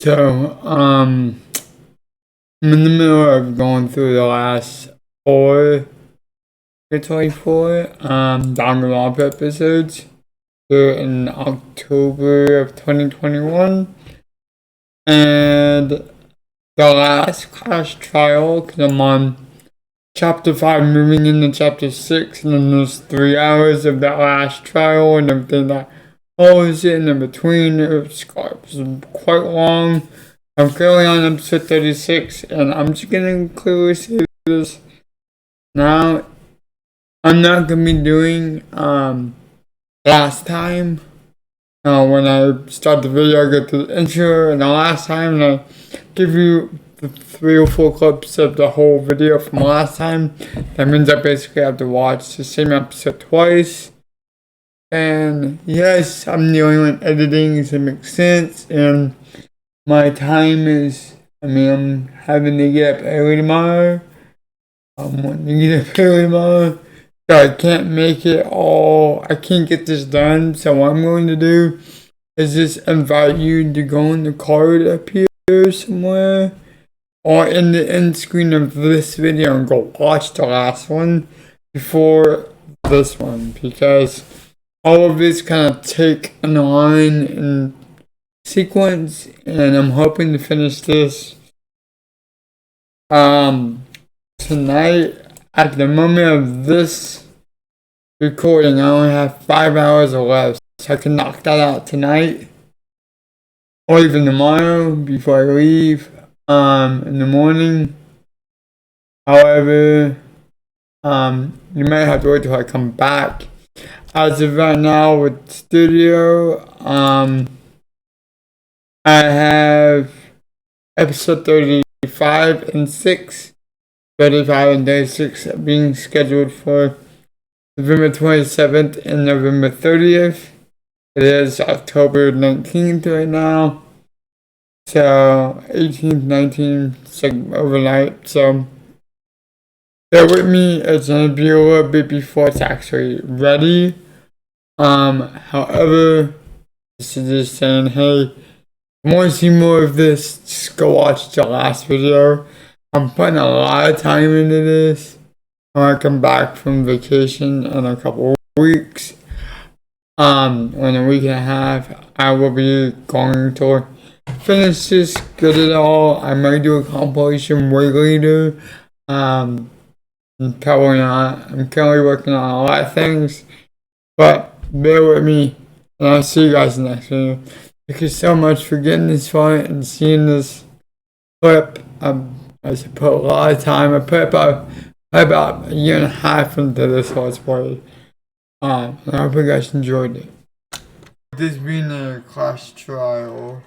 So, I'm in the middle of going through the last four, 24, Danganronpa episodes. We're in October of 2021. And the last class trial, because I'm on chapter 5, moving into chapter 6, and then there's 3 hours of that last trial and everything that follows it in between. It's quite long. I'm currently on episode 36, and I'm just gonna clearly say this now. I'm not gonna be doing last time. When I start the video, I go through the intro, and the last time, and I give you the 3 or 4 clips of the whole video from last time. That means I basically have to watch the same episode twice. And yes, I'm the only one editing, so it makes sense. And my time is, I'm having to get up early tomorrow. I'm wanting to get up early tomorrow. So I can't make it all, I can't get this done. So what I'm going to do is just invite you to go on the card up here somewhere, or in the end screen of this video, and go watch the last one before this one, because all of this kind of take in line in sequence, and I'm hoping to finish this tonight. At the moment of this recording, I only have 5 hours left, so I can knock that out tonight, or even tomorrow before I leave in the morning. However, you might have to wait till I come back. As of right now with studio, I have episode 35 and 6, 35 and 36 being scheduled for November 27th and November 30th. It is October 19th right now. So 18th, 19th, overnight. So bear with me. It's going to be a little bit before it's actually ready. However, this is just saying, hey, if you want to see more of this, just go watch the last video. I'm putting a lot of time into this. When I come back from vacation in a couple of weeks, in a week and a half, I will be going to finish this, get it all. I might do a compilation way later. Probably not. I'm currently working on a lot of things, but bear with me, and I'll see you guys in the next video. Thank you so much for getting this far and seeing this clip. I put a lot of time. I put about a year and a half into this Let's Play. And I hope you guys enjoyed it. This being a class trial.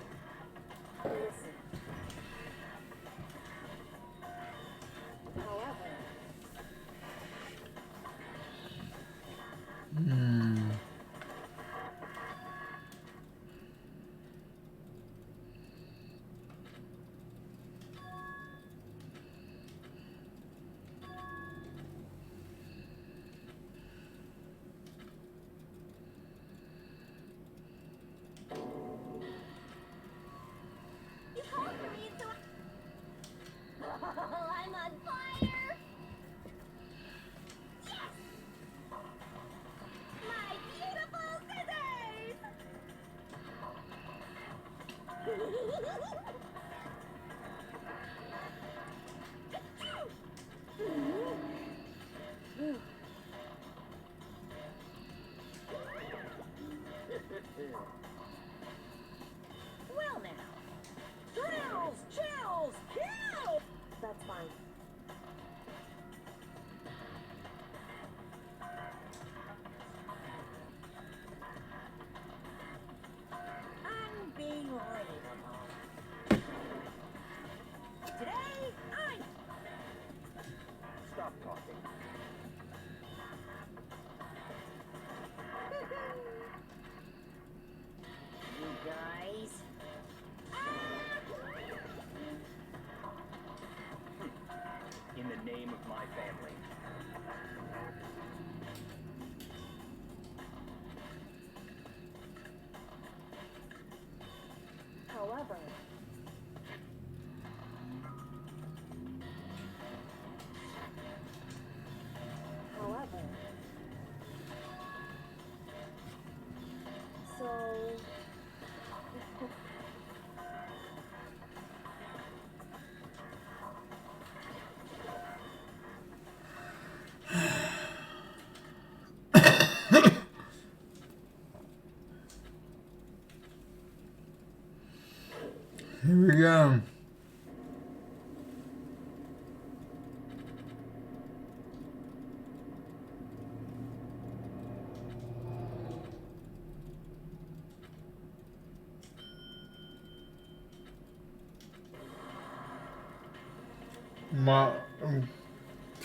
we go.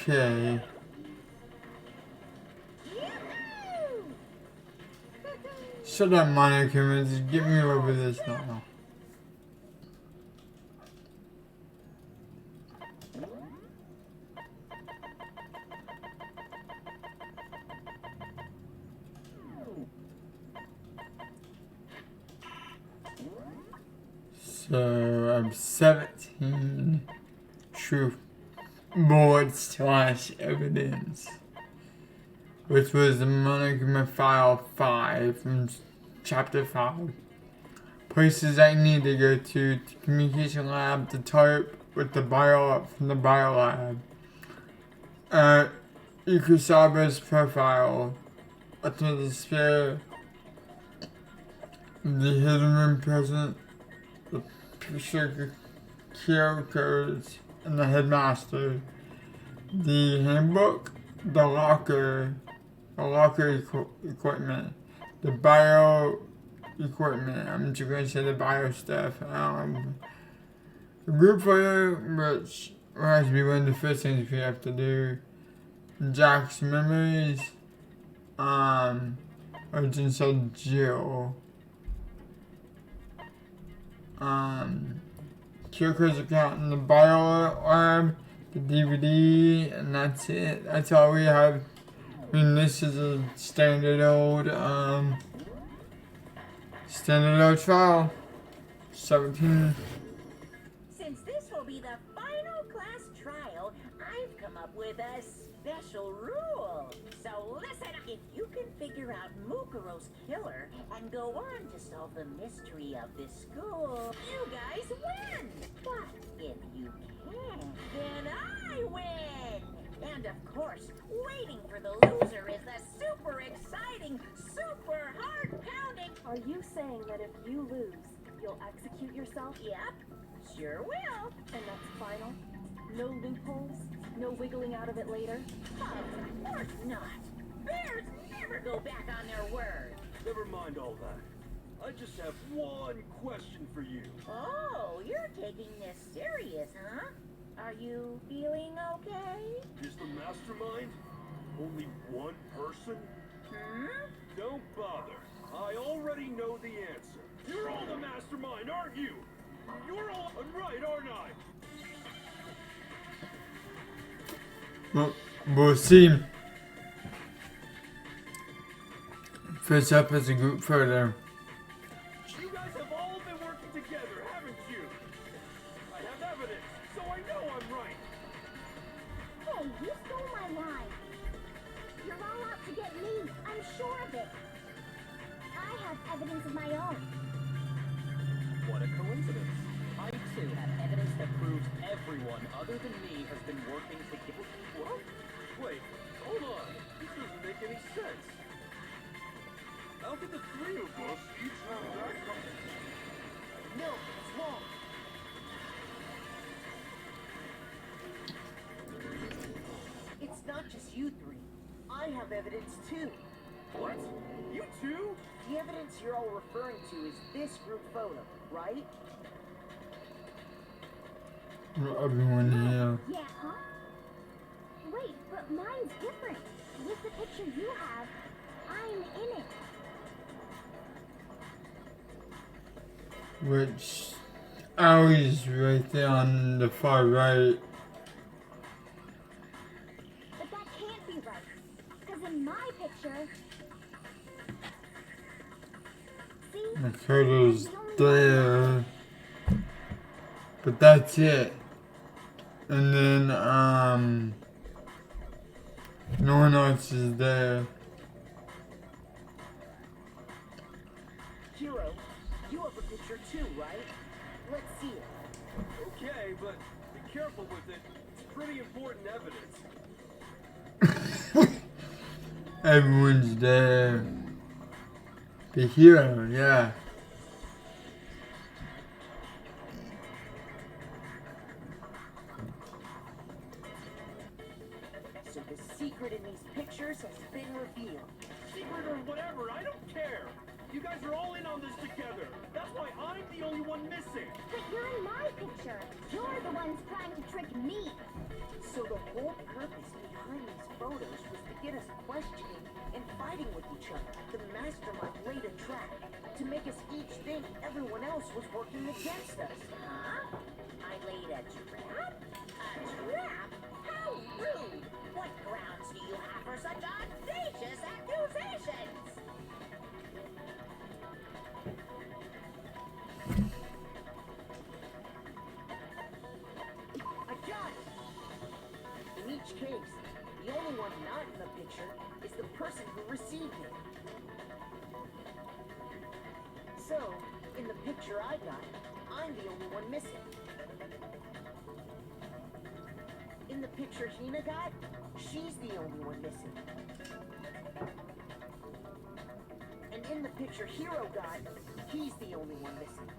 Okay. Shut up, Monica. Just get me over this now. So I'm 17 truth boards / evidence, which was the Monica File 5 from Chapter 5. Places I need to go to communication lab, the type with the bio from the bio lab. Ikusaba's profile, after the spare, the hidden room present, the picture QR codes, and the headmaster, the handbook, the locker equipment, the bio equipment, I'm just going to say the bio stuff, the group photo, which has to be one of the first things we have to do, Jack's memories, Urgent Cell Jill, Kyoko's account in the bio lab, the DVD, and that's it. That's all we have. I mean, this is a standard old trial. 17. Since this will be the final class trial, I've come up with a special rule. So listen up. If you can figure out Mukuro's killer and go on to solve the mystery of this school, you guys win. But if you can't, then I win. And of course, waiting for the loser is the super exciting, super hard-pounding... Are you saying that if you lose, you'll execute yourself? Yep, sure will. And that's final? No loopholes? No wiggling out of it later? Of course not. Bears never go back on their word. Never mind all that. I just have one question for you. Oh, you're taking this serious, huh? Are you feeling okay? Is the mastermind only one person? Don't bother. I already know the answer. You're all the mastermind, aren't you? You're all... I'm right, aren't I? Well, we'll see. First up is a group photo. You guys have all been working together, haven't you? I have evidence, so I know I'm right. Hey, you stole my line. You're all out to get me. I'm sure of it. I have evidence of my own. What a coincidence. I too have evidence that proves everyone other than me has been working together. What? Wait, hold on. This doesn't make any sense. How could the three of us each have that kind of... No, it's wrong. It's not just you three. I have evidence too. What? You too? The evidence you're all referring to is this group photo, right? Everyone here. Yeah, huh? Wait, but mine's different. With the picture you have, I'm in it. Which Allie's right there on the far right. But that can't be right. Because in my picture... See? The photo's there. But that's it. And then, no one else is there. Hero, you have a picture too, right? Let's see it. Okay, but be careful with it. It's pretty important evidence. Everyone's there. The hero, yeah. secret in these pictures has been revealed. Secret or whatever, I don't care. You guys are all in on this together. That's why I'm the only one missing. But you're in my picture. You're the ones trying to trick me. So the whole purpose behind these photos was to get us questioning and fighting with each other. The mastermind laid a trap to make us each think everyone else was working against us. Huh? I laid a trap? A trap? How rude! What grounds do you have for such audacious accusations? I got it! In each case, the only one not in the picture is the person who received it. So, in the picture I got, I'm the only one missing. In the picture Hina got, she's the only one missing. And in the picture Hero got, he's the only one missing.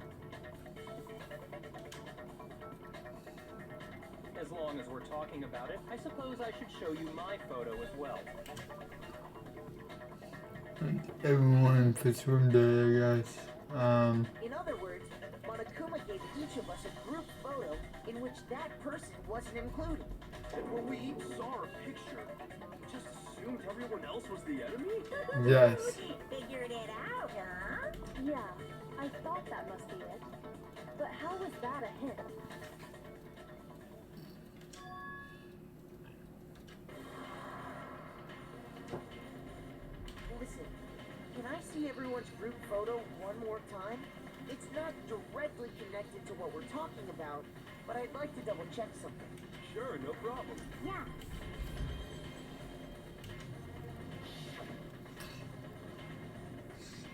As long as we're talking about it, I suppose I should show you my photo as well. Everyone fits from there, guys. In other words, Monokuma gave each of us a group photo in which that person wasn't included. And when we each saw our picture, we just assumed everyone else was the enemy? Yes. Figured it out, huh? Yeah, I thought that must be it. But how was that a hint? Listen, can I see everyone's group photo one more time? It's not directly connected to what we're talking about, but I'd like to double check something. Sure, no problem.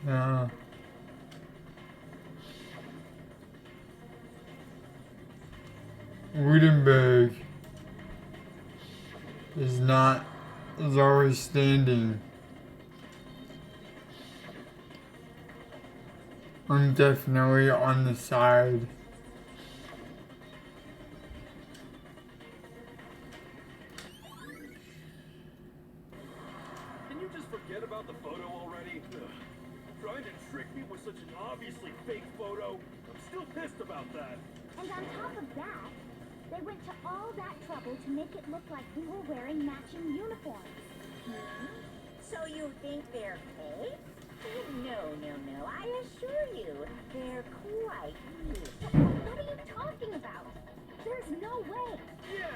Yeah. Woodenberg is always standing. I'm definitely on the side. Can you just forget about the photo already? Ugh. Trying to trick me with such an obviously fake photo? I'm still pissed about that. And on top of that, they went to all that trouble to make it look like we were wearing matching uniforms. So you think they're fake? No, I assure you, they're quite real. What are you talking about? There's no way. Yeah!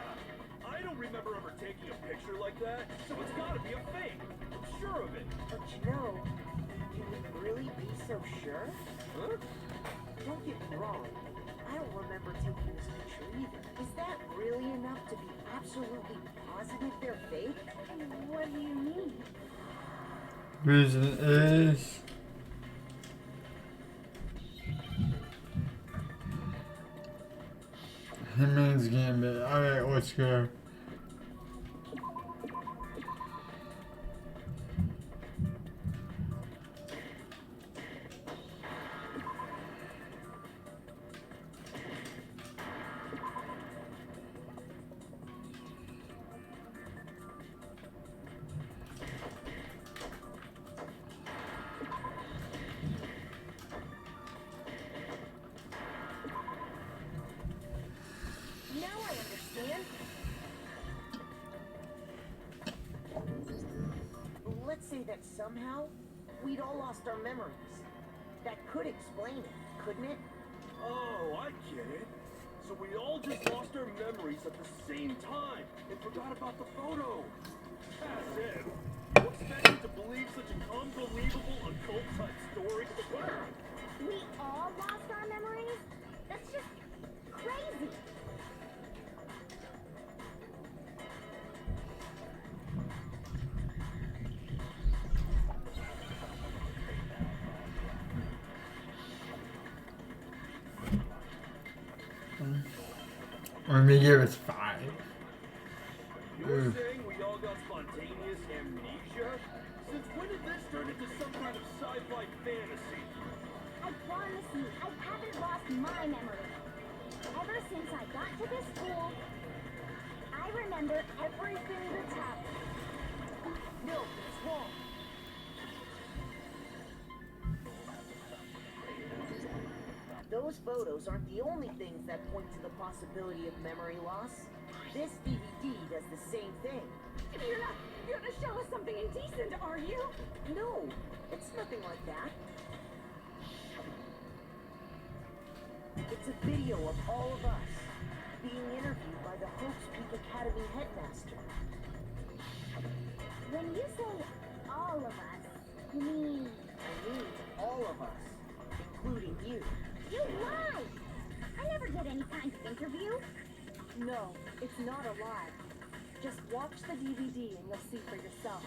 I don't remember ever taking a picture like that, so it's gotta be a fake. I'm sure of it. But you know, can we really be so sure? Huh? Don't get me wrong, I don't remember taking this picture either. Is that really enough to be absolutely positive they're fake? What do you mean? Reason is Hitman's Gambit. Alright, let's go. Now I understand. Let's say that somehow we'd all lost our memories. That could explain it, couldn't it? Oh, I get it. So we all just lost our memories at the same time and forgot about the photo. As if. You expect me to believe such an unbelievable occult-type story? We all lost our memories? That's just crazy. Let me give it 5. You're saying we all got spontaneous amnesia? Since when did this turn into some kind of sci-fi fantasy? I promise you, I haven't lost my memory. Ever since I got to this school, I remember everything that's happened. those photos aren't the only things that point to the possibility of memory loss. This DVD does the same thing. You're not gonna show us something indecent, are you? No, it's nothing like that. It's a video of all of us being interviewed by the Hawks Peak Academy headmaster. When you say all of us, you mean I mean all of us, including you. you lied! I never did any kind of interview. No, it's not a lie. Just watch the DVD and you'll see for yourself.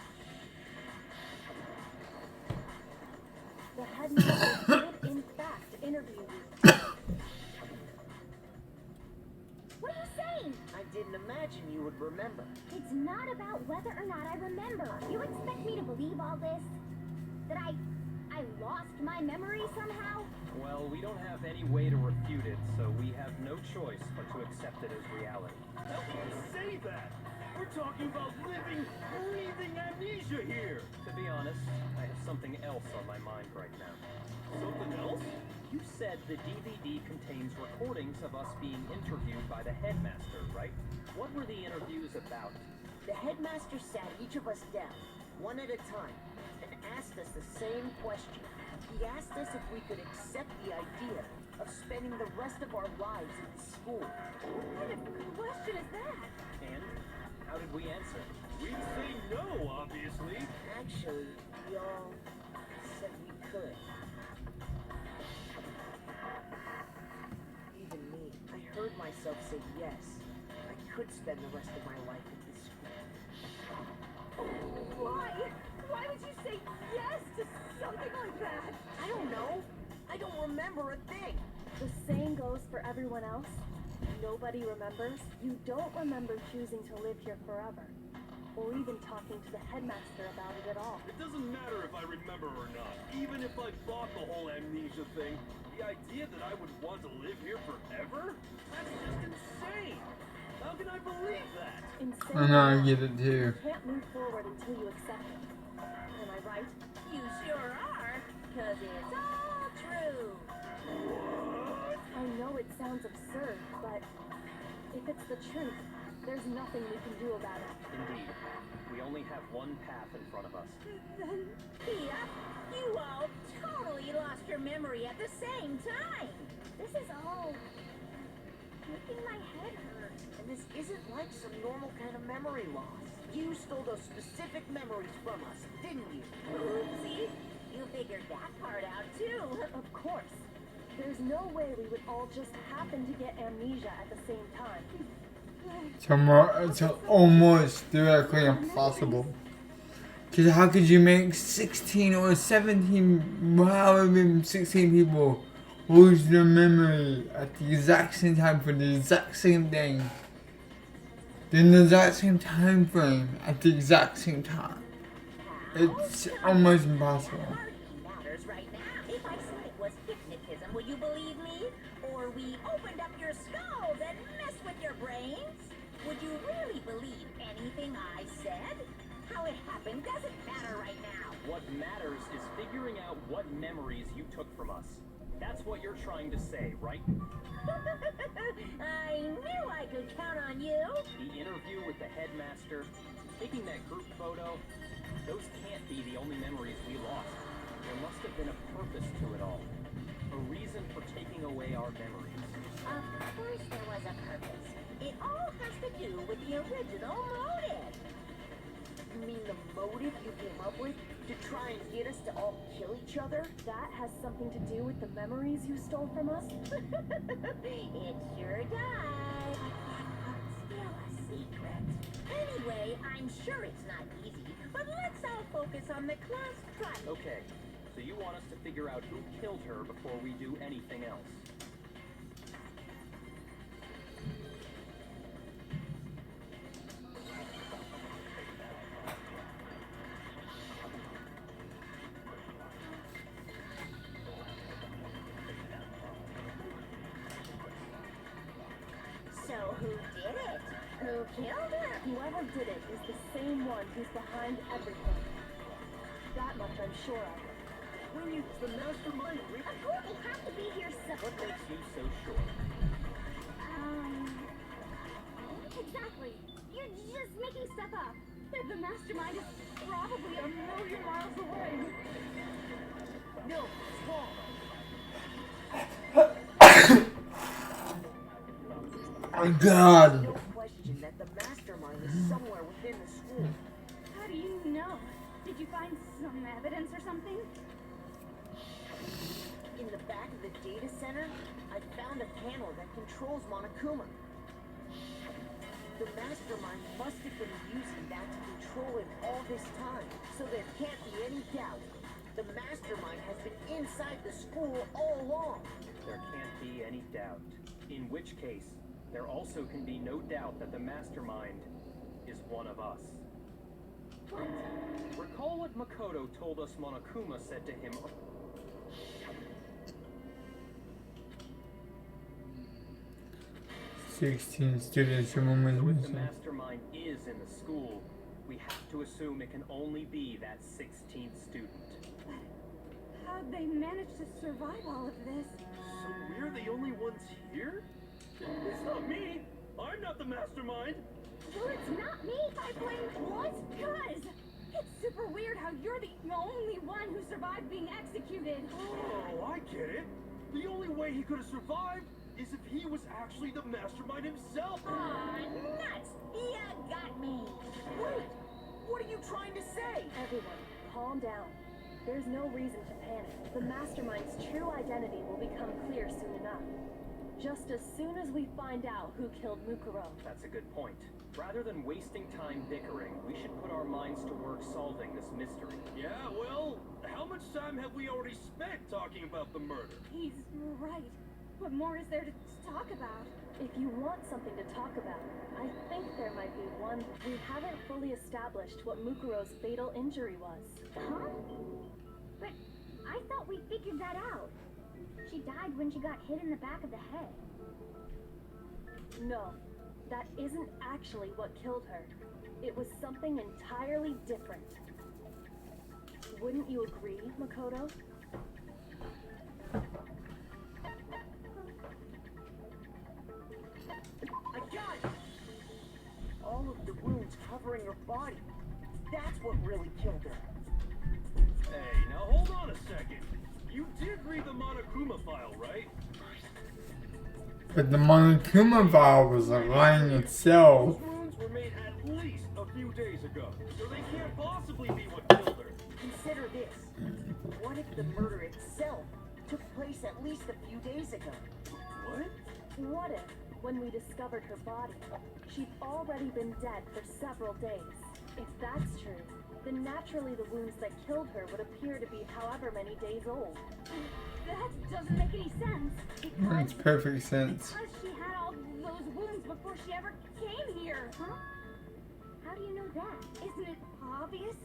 The headmaster did in fact interview you. What are you saying? I didn't imagine you would remember. It's not about whether or not I remember. You expect me to believe all this? That I lost my memory somehow? Well, we don't have any way to refute it, so we have no choice but to accept it as reality. How can you say that? We're talking about living, breathing amnesia here. To be honest, I have something else on my mind right now. Something else? You said the DVD contains recordings of us being interviewed by the headmaster, right? What were the interviews about? The headmaster sat each of us down, one at a time, and asked us the same question. He asked us if we could accept the idea of spending the rest of our lives in the school. What kind of question is that? And how did we answer? We'd say no, obviously. Actually, we all said we could. Even me, I heard myself say yes. I could spend the rest of my life in this school. Why? Why would you say yes to something like that? I don't know. I don't remember a thing. The same goes for everyone else. Nobody remembers. You don't remember choosing to live here forever, or even talking to the headmaster about it at all. It doesn't matter if I remember or not. Even if I bought the whole amnesia thing, the idea that I would want to live here forever? That's just insane. How can I believe that? Insane. I know, I get it too. You can't move forward until you accept it. Am I right? You sure are, 'cause it's all true. I know it sounds absurd, but if it's the truth, there's nothing we can do about it. Indeed, we only have one path in front of us. Then Pia, you all totally lost your memory at the same time. This is all making my head hurt. And this isn't like some normal kind of memory loss. You stole those specific memories from us, didn't you? Oopsie. You figured that part out too. of course, there's no way we would all just happen to get amnesia at the same time. It's almost directly impossible. Because how could you make 16 or 17, however 16 people lose their memory at the exact same time for the exact same thing? In the exact same time frame at the exact same time. It's almost impossible. Hardly matters right now. If I said it was hypnotism, would you believe me? Or we opened up your skulls and messed with your brains? Would you really believe anything I said? How it happened doesn't matter right now. What matters is figuring out what memories you took from us. That's what you're trying to say, right? I knew I could count on you. The interview with the headmaster, taking that group photo, those can't be the only memories we lost. There must have been a purpose to it all. A reason for taking away our memories. Of course there was a purpose. It all has to do with the original motive. You mean the motive you came up with to try and get us to all kill each other? That has something to do with the memories you stole from us? It sure does. Still a secret. Anyway, I'm sure it's not easy, but let's all focus on the class trial. Okay, so you want us to figure out who killed her before we do anything else. So who did it? Who killed her? Whoever did it is the same one who's behind everything. That much I'm sure of. when you the mastermind. Of course they have to be here What makes you so sure? Exactly. You're just making stuff up. The mastermind is probably a million miles away. No, it's wrong. Oh God. No question that the mastermind is somewhere within the school. How do you know? Did you find some evidence or something? In the back of the data center, I found a panel that controls Monokuma. The mastermind must have been using that to control him all this time, so there can't be any doubt. The mastermind has been inside the school all along. There can't be any doubt. In which case, there also can be no doubt that the mastermind is one of us. What? Recall what Makoto told us Monokuma said to him. 16 students So if the missing. mastermind is in the school, we have to assume it can only be that 16th student. How'd they manage to survive all of this? So we're the only ones here? It's not me. I'm not the mastermind. Well, it's not me. I blame what? Guys! It's super weird how you're the only one who survived being executed. Oh, I get it. The only way he could have survived is if he was actually the mastermind himself. Aw, nuts! You got me. Wait! What are you trying to say? Everyone, calm down. There's no reason to panic. The mastermind's true identity will become clear soon enough. Just as soon as we find out who killed Mukuro. That's a good point. Rather than wasting time bickering, we should put our minds to work solving this mystery. Yeah, well, how much time have we already spent talking about the murder? He's right. What more is there to talk about? If you want something to talk about, I think there might be one. We haven't fully established what Mukuro's fatal injury was. Huh? But I thought we figured that out. She died when she got hit in the back of the head. No, that isn't actually what killed her. It was something entirely different. Wouldn't you agree, Makoto? I got it! All of the wounds covering her body. That's what really killed her. Hey, now hold on a second. You did read the Monokuma file, right? But the Monokuma file was lying itself. Those wounds were made at least a few days ago, so they can't possibly be what killed her. Consider this. What if the murder itself took place at least a few days ago? What? What if, when we discovered her body, she'd already been dead for several days? If that's true, then naturally the wounds that killed her would appear to be however many days old. That doesn't make any sense. Makes perfect sense. Because she had all those wounds before she ever came here. Huh? How do you know that? Isn't it obvious?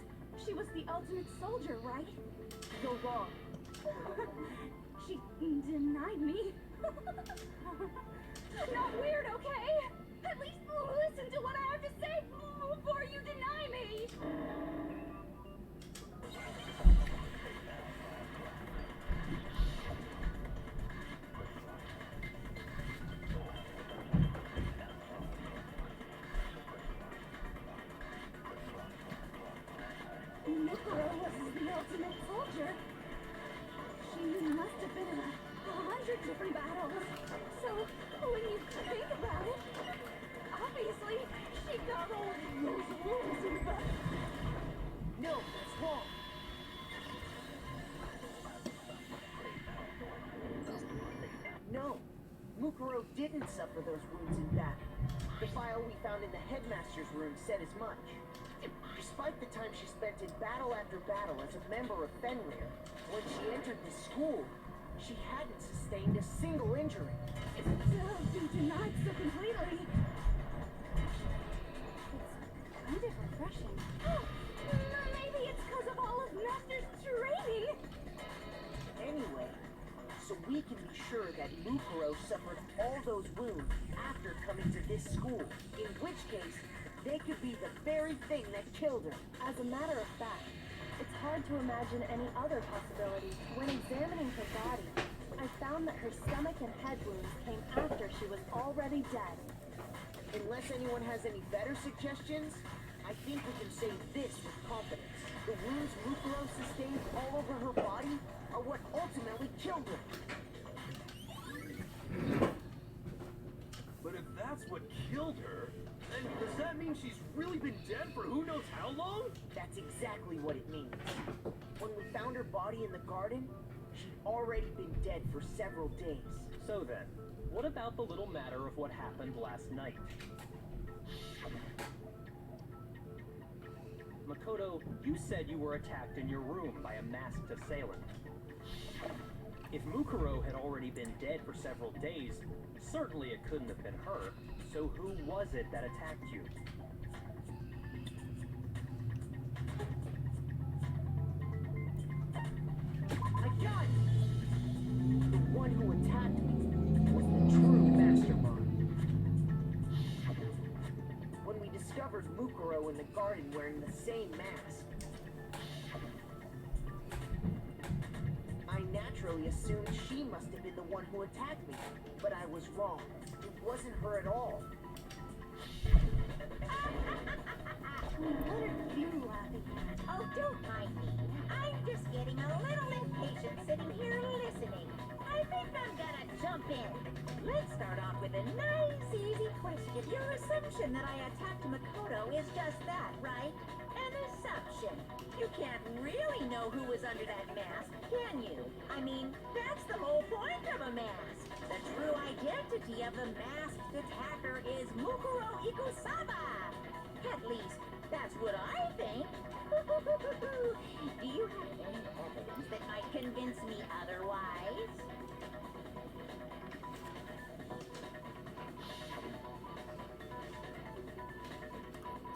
She was the ultimate soldier, right? You're wrong. She denied me. Not weird, okay? At least listen to what I have to say before you deny me. Mukuro was the ultimate soldier. She must have been in 100 different battles. So, when you think about it, obviously, she got all those wounds in the back. No, that's wrong. No, Mukuro didn't suffer those wounds in battle. The file we found in the headmaster's room said as much. Despite the time she spent in battle after battle as a member of Fenrir, when she entered the school, she hadn't sustained a single injury. To be denied so completely. It's kind of refreshing. Maybe it's because of all of Master's training. Anyway, so we can be sure that Mukuro suffered all those wounds after coming to this school, in which case, they could be the very thing that killed her. As a matter of fact, it's hard hard to imagine any other possibilities. When examining her body, I found that her stomach and head wounds came after she was already dead. Unless anyone has any better suggestions, I think we can say this with confidence. The wounds Mukuro sustained all over her body are what ultimately killed her. But if that's what killed her, then does that mean she's really been dead for who knows how long? That's exactly what it means. When we found her body in the garden, she'd already been dead for several days. So then, what about the little matter of what happened last night? Makoto, you said you were attacked in your room by a masked assailant. If Mukuro had already been dead for several days, certainly it couldn't have been her. So who was it that attacked you? I got it! The one who attacked me was the true mastermind. When we discovered Mukuro in the garden wearing the same mask, I naturally assumed she must have been the one who attacked me, but I was wrong. It wasn't her at all. What are you laughing at? Oh, don't mind me. I'm just getting a little impatient sitting here listening. I think I'm gonna jump in. Let's start off with a nice, easy question. Your assumption that I attacked Makoto is just that, right? An assumption. You can't really know who was under that mask, can you? I mean, that's the whole point of a mask. The true identity of the masked attacker is Mukuro Ikusaba. At least, that's what I think. Do you have any evidence that might convince me otherwise?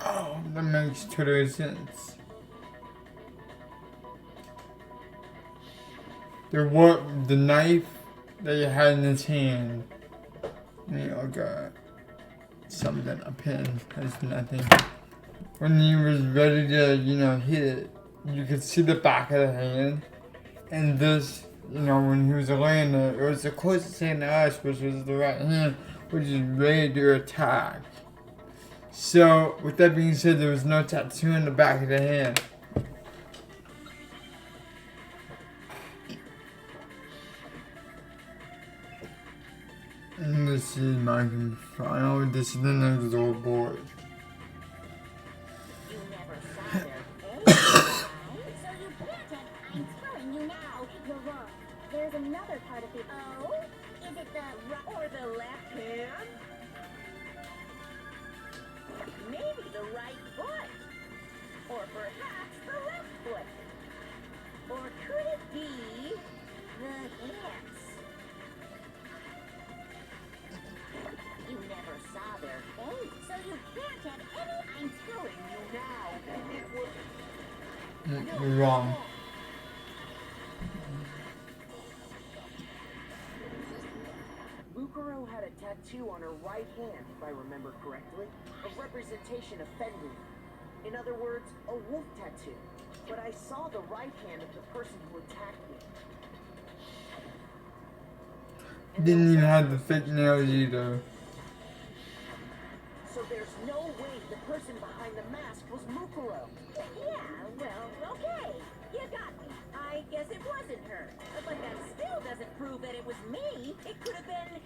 Oh, that makes total sense. The knife that he had in his hand. Okay. Something, a pen, has nothing. When he was ready to, hit it, you could see the back of the hand. And this, when he was laying there, it was the closest thing to us, which was the right hand, which is ready to attack. So, with that being said, there was no tattoo in the back of the hand. And this is my final. This is the next door board. You never saw their face, right? So you can't have... I'm telling you now, You're wrong. There's another part of the... oh? Is it the right or the left hand? Maybe the right foot. Or perhaps the left foot. Or could it be the hands? You never saw their face, so you can't have any... I'm telling you now, it was... You're wrong. Mukuro had a tattoo on her right hand, if I remember correctly, a representation of Fenrir. In other words, a wolf tattoo. But I saw the right hand of the person who attacked me. Didn't even have the fake nails either. So there's no way the person behind the mask was Mukuro. Yeah, well, okay. You got me. I guess it wasn't her. But that still doesn't prove that it was me. It could have been,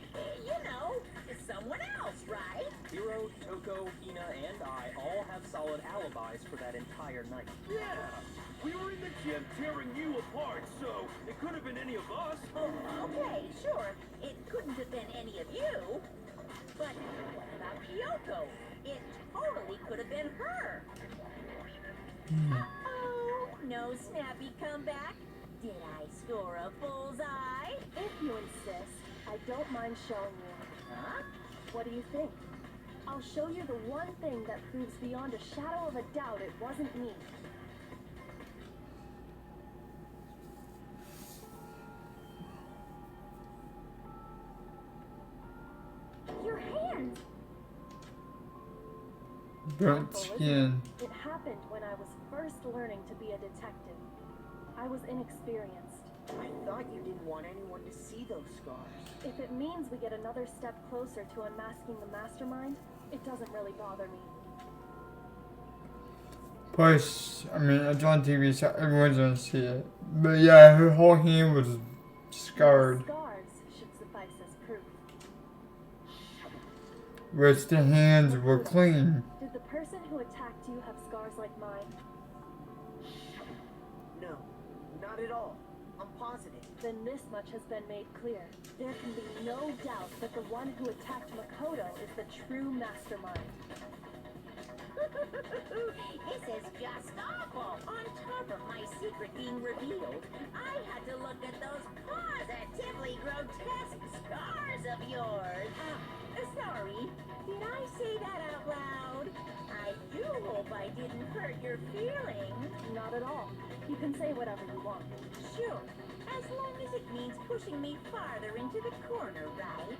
someone else, right? Hiro, Toko, Ina, and I all have solid alibis for that entire night. Yeah, we were in the gym tearing you apart, so it could have been any of us. Oh, okay, sure. It couldn't have been any of you. But what about Kyoko? It totally could have been her. Uh-oh, no snappy comeback. Did I score a bullseye? If you insist, I don't mind showing you. Huh? What do you think? I'll show you the one thing that proves beyond a shadow of a doubt it wasn't me. Your hand! Burnt skin. It happened happened when I was first learning to be a detective. I was inexperienced. I thought you didn't want anyone to see those scars. If it means we get another step closer to unmasking the mastermind, it doesn't really bother me. Plus, I mean, it's on TV, so everyone's gonna see it. But yeah, her whole hand was scarred. Scars should suffice as proof. Whereas the hands were clean. Did the person who attacked you have scars like mine? No, not at all. I'm positive. Then this much has been made clear. There can be no doubt that the one who attacked Makoto is the true mastermind. This is just awful. On top of my secret being revealed, I had to look at those positively grotesque scars of yours. Sorry, did I say that out loud? I do hope I didn't hurt your feelings. Not at all. You can say whatever you want. Sure, as long as it means pushing me farther into the corner, right?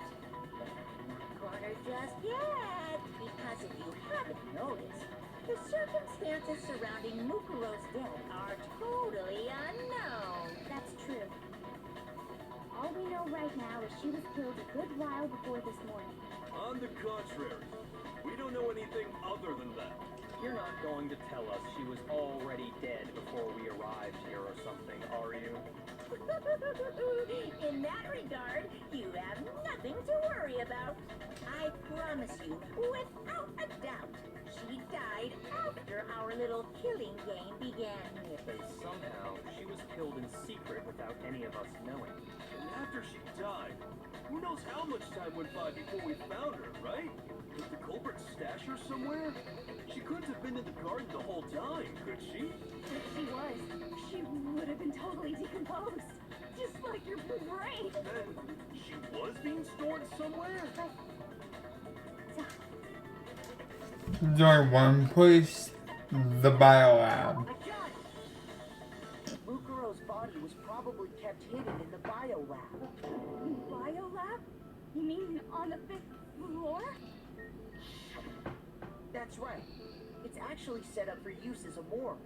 Not corner just yet, because if you haven't noticed, the circumstances surrounding Mukuro's death are totally unknown. That's true. All we know right now is she was killed a good while before this morning. On the contrary, we don't know anything other than that. You're not going to tell us she was already dead before we arrived here or something, are you? In that regard, you have nothing to worry about. I promise you, without a doubt, she died after our little killing game began. And somehow, she was killed in secret without any of us knowing. And after she died, who knows how much time went by before we found her, right? Did the culprit stash her somewhere? She couldn't have been in the garden the whole time, could she? If she was, she would have been totally decomposed. Just like your brain. Then she was being stored somewhere? There's only one place, the biolab. I got it! Mukuro's body was probably kept hidden in the biolab. Biolab? You mean on the 5th floor? That's right. It's actually set up for use as a morgue.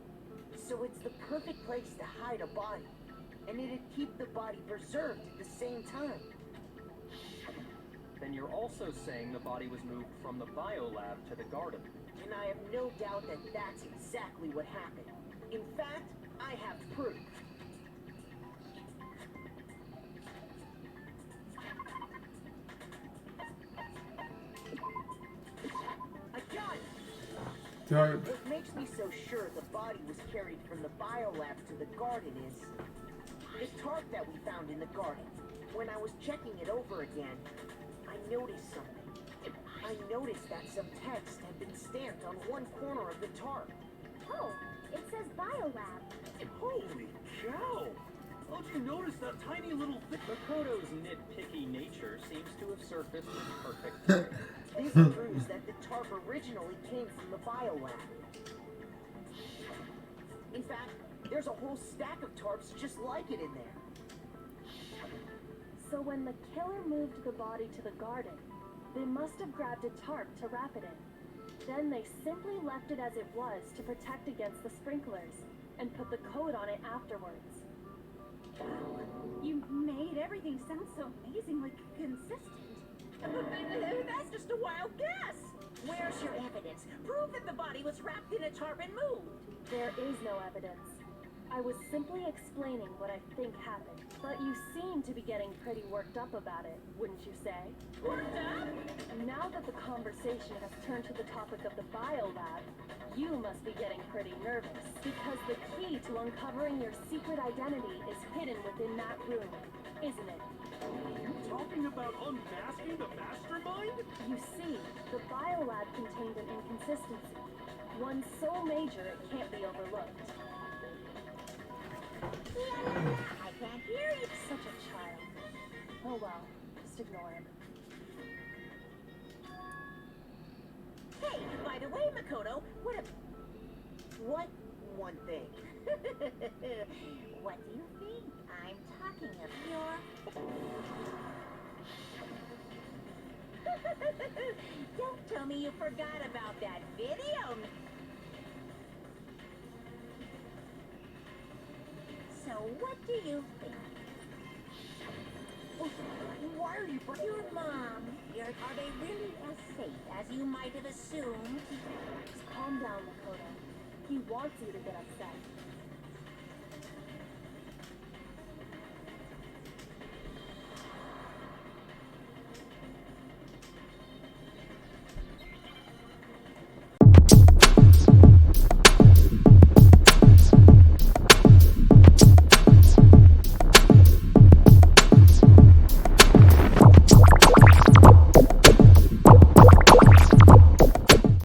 So it's the perfect place to hide a body. And it'd keep the body preserved at the same time. Then you're also saying the body was moved from the biolab to the garden. And I have no doubt that that's exactly what happened. In fact, I have proof. I got it! What makes me so sure the body was carried from the biolab to the garden is the tarp that we found in the garden. When I was checking it over again, I noticed something. I noticed that some text had been stamped on one corner of the tarp. Oh, it says biolab. Holy cow! How'd you notice that tiny little thing? Makoto's nitpicky nature seems to have surfaced in perfect time. This proves that the tarp originally came from the biolab. In fact, there's a whole stack of tarps just like it in there. So when the killer moved the body to the garden, they must have grabbed a tarp to wrap it in. Then they simply left it as it was to protect against the sprinklers, and put the coat on it afterwards. You made everything sound so amazingly consistent. That's just a wild guess. Where's your evidence? Prove that the body was wrapped in a tarp and moved. There is no evidence. I was simply explaining what I think happened. But you seem to be getting pretty worked up about it, wouldn't you say? Worked up? Now that the conversation has turned to the topic of the biolab, you must be getting pretty nervous. Because the key to uncovering your secret identity is hidden within that room, isn't it? You talking about unmasking the mastermind? You see, the biolab contained an inconsistency. One so major it can't be overlooked. I can't hear you. Such a child. Oh well, just ignore him. Hey, by the way, Makoto, What one thing? what do you think I'm talking of? Don't tell me you forgot about that video. what do you think? Why are you Your mom. Are they really as safe as you might have assumed? Calm down, Makoto. He wants you to get upset.